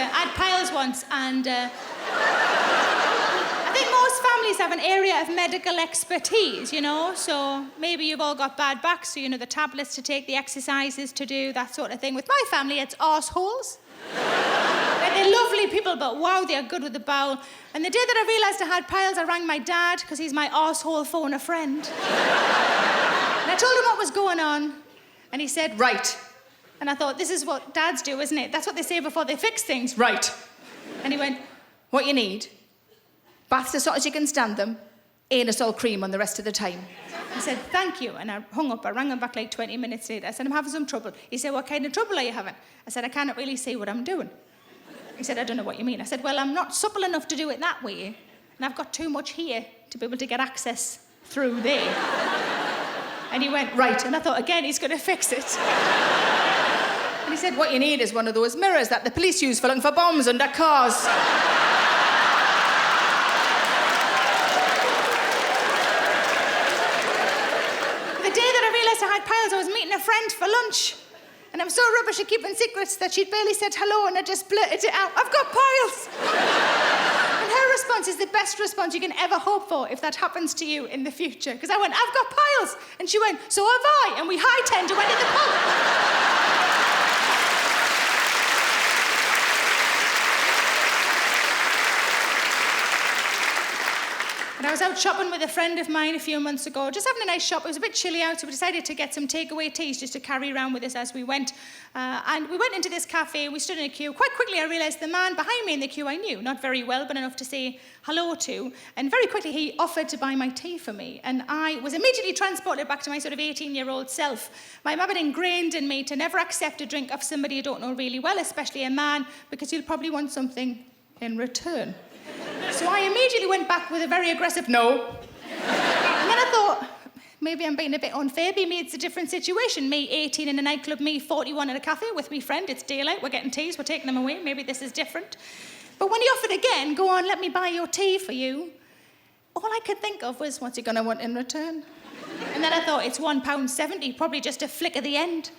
I had piles once, and I think most families have an area of medical expertise, you know, so maybe you've all got bad backs, so you know the tablets to take, the exercises to do, that sort of thing. With my family, it's arseholes. They're lovely people, but wow, they're good with the bowel. And the day that I realised I had piles, I rang my dad, because he's my arsehole phone a friend. And I told him what was going on, and he said, right. And I thought, this is what dads do, isn't it? That's what they say before they fix things. Right. And he went, what you need? Baths as hot as you can stand them, anus-all cream on the rest of the time. I said, thank you. And I hung up. I rang him back like 20 minutes later. I said, I'm having some trouble. He said, what kind of trouble are you having? I said, I cannot really see what I'm doing. He said, I don't know what you mean. I said, well, I'm not supple enough to do it that way, and I've got too much here to be able to get access through there. And he went, right. And I thought, again, he's going to fix it. And he said, what you need is one of those mirrors that the police use for looking for bombs under cars. The day that I realised I had piles, I was meeting a friend for lunch. And I'm so rubbish at keeping secrets that she'd barely said hello, and I just blurted it out, I've got piles! And her response is the best response you can ever hope for if that happens to you in the future. Because I went, I've got piles! And she went, so have I! And we high-tend and went in the pub. And I was out shopping with a friend of mine a few months ago, just having a nice shop. It was a bit chilly out, so we decided to get some takeaway teas just to carry around with us as we went. And we went into this cafe, we stood in a queue. Quite quickly I realised the man behind me in the queue I knew, not very well, but enough to say hello to. And very quickly he offered to buy my tea for me. And I was immediately transported back to my sort of 18-year-old self. My mum had ingrained in me to never accept a drink of somebody you don't know really well, especially a man, because you'll probably want something in return. So I immediately went back with a very aggressive no. And then I thought, maybe I'm being a bit unfair. Maybe it's a different situation. Me, 18 in a nightclub, me, 41 in a cafe with me friend. It's daylight, we're getting teas, we're taking them away. Maybe this is different. But when he offered again, go on, let me buy your tea for you, all I could think of was, what's he going to want in return? And then I thought, it's £1.70, probably just a flick at the end.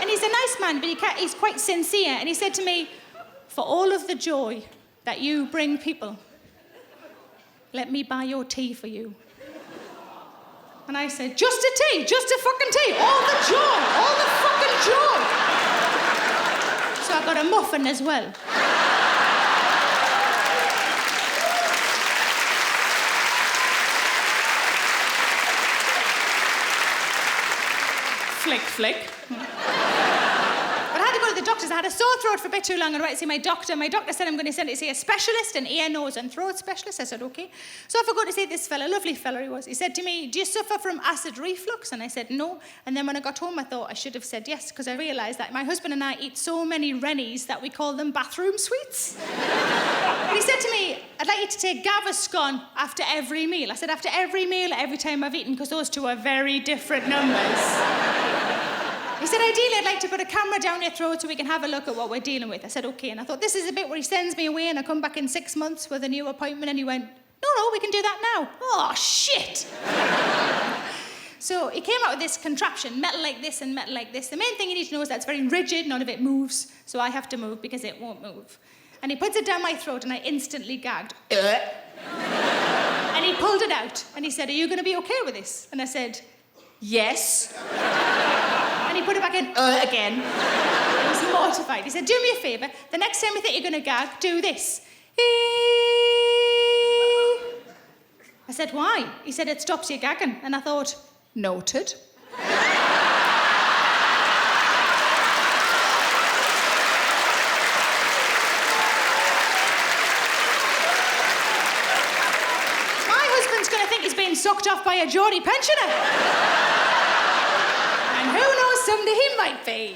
He's a nice man, but he's quite sincere. And he said to me, for all of the joy that you bring people, let me buy your tea for you. And I said, just a tea, just a fucking tea. All the joy, all the fucking joy. So I got a muffin as well. Flick, flick. But I had to go to the doctors. I had a sore throat for a bit too long and I went to see my doctor. My doctor said I'm going to send it to see a specialist, an ear, nose and throat specialist. I said, OK. So off I go to see this fella, lovely fella he was. He said to me, do you suffer from acid reflux? And I said, no. And then when I got home, I thought I should have said yes, because I realised that my husband and I eat so many Rennies that we call them bathroom sweets. And he said to me, I'd like you to take Gaviscon after every meal. I said, after every meal, every time I've eaten, because those two are very different numbers. He said, ideally, I'd like to put a camera down your throat so we can have a look at what we're dealing with. I said, OK. And I thought, this is a bit where he sends me away and I come back in 6 months with a new appointment. And he went, no, we can do that now. Oh, shit. So he came out with this contraption, metal like this and metal like this. The main thing you need to know is that it's very rigid, none of it moves. So I have to move because it won't move. And he puts it down my throat and I instantly gagged. And he pulled it out. And he said, are you going to be OK with this? And I said, yes. And he put it back in, again. I was mortified. He said, do me a favour. The next time you think you're going to gag, do this. I said, why? He said, it stops you gagging. And I thought, noted. My husband's going to think he's being sucked off by a Geordie pensioner. And who knows, someday he might be.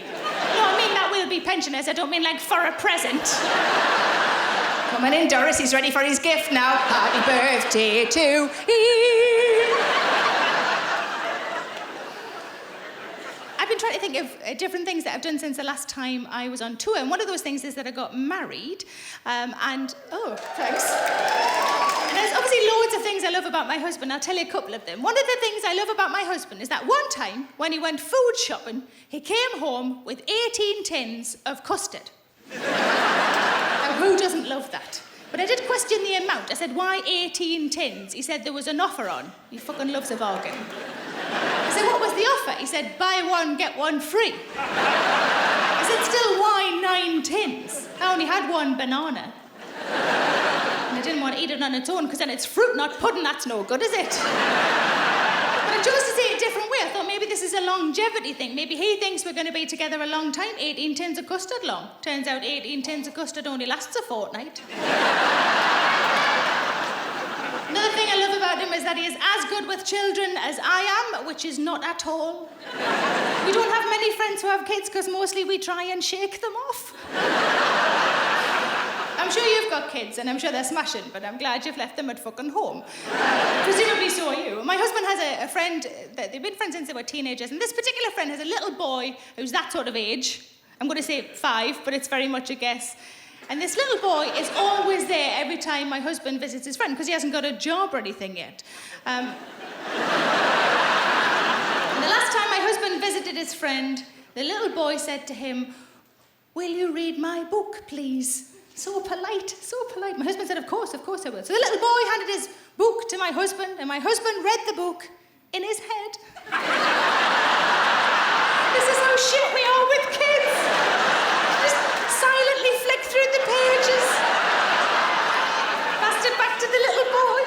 No, I mean that will be pensioners. I don't mean like for a present. Coming in, Doris, he's ready for his gift now. Happy birthday to I've been trying to think of different things that I've done since the last time I was on tour. And one of those things is that I got married. Oh, thanks. And there's obviously loads of things I love about my husband. I'll tell you a couple of them. One of the things I love about my husband is that one time when he went food shopping, he came home with 18 tins of custard. Now, who doesn't love that? But I did question the amount. I said, why 18 tins? He said there was an offer on. He fucking loves a bargain. I said, what was the offer? He said, buy one, get one free. I said, still, why 9 tins? I only had one banana. And I didn't want to eat it on its own, because then it's fruit, not pudding. That's no good, is it? But I chose to say it a different way. I thought maybe this is a longevity thing. Maybe he thinks we're going to be together a long time. 18 tins of custard long. Turns out 18 tins of custard only lasts a fortnight. Another thing I love about him is that he is as good with children as I am, which is not at all. We don't have many friends who have kids because mostly we try and shake them off. I'm sure you've got kids, and I'm sure they're smashing, but I'm glad you've left them at fucking home. Presumably so are you. My husband has a friend, that they've been friends since they were teenagers, and this particular friend has a little boy who's that sort of age. I'm going to say 5, but it's very much a guess. And this little boy is always there every time my husband visits his friend, because he hasn't got a job or anything yet. And the last time my husband visited his friend, the little boy said to him, will you read my book, please? So polite, so polite. My husband said, of course I will. So the little boy handed his book to my husband, and my husband read the book in his head. This is how shit we are with kids. Just silently flick through the pages. Passed it back to the little boy.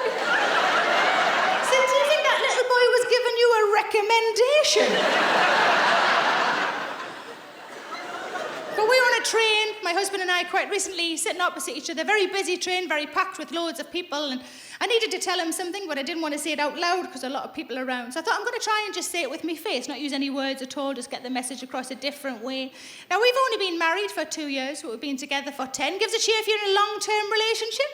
Said, do you think that little boy was giving you a recommendation? But we were on a train, my husband and I, quite recently, sitting opposite each other, very busy train, very packed with loads of people, and I needed to tell him something, but I didn't want to say it out loud because a lot of people are around. So I thought, I'm going to try and just say it with my face, not use any words at all, just get the message across a different way. Now, we've only been married for 2 years, but we've been together for 10. Give us a cheer if you're in a long-term relationship.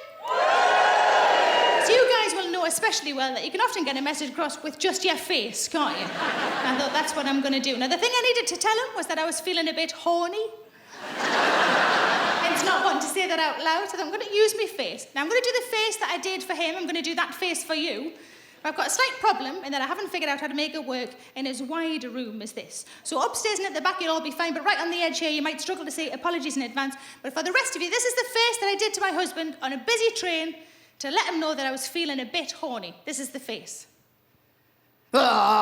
So you guys will know especially well that you can often get a message across with just your face, can't you? And I thought, that's what I'm going to do. Now, the thing I needed to tell him was that I was feeling a bit horny. Hence not wanting to say that out loud, so I'm going to use my face. Now, I'm going to do the face that I did for him. I'm going to do that face for you. But I've got a slight problem in that I haven't figured out how to make it work in as wide a room as this. So upstairs and at the back, you'll all be fine, but right on the edge here, you might struggle to say apologies in advance. But for the rest of you, this is the face that I did to my husband on a busy train to let him know that I was feeling a bit horny. This is the face. Ah!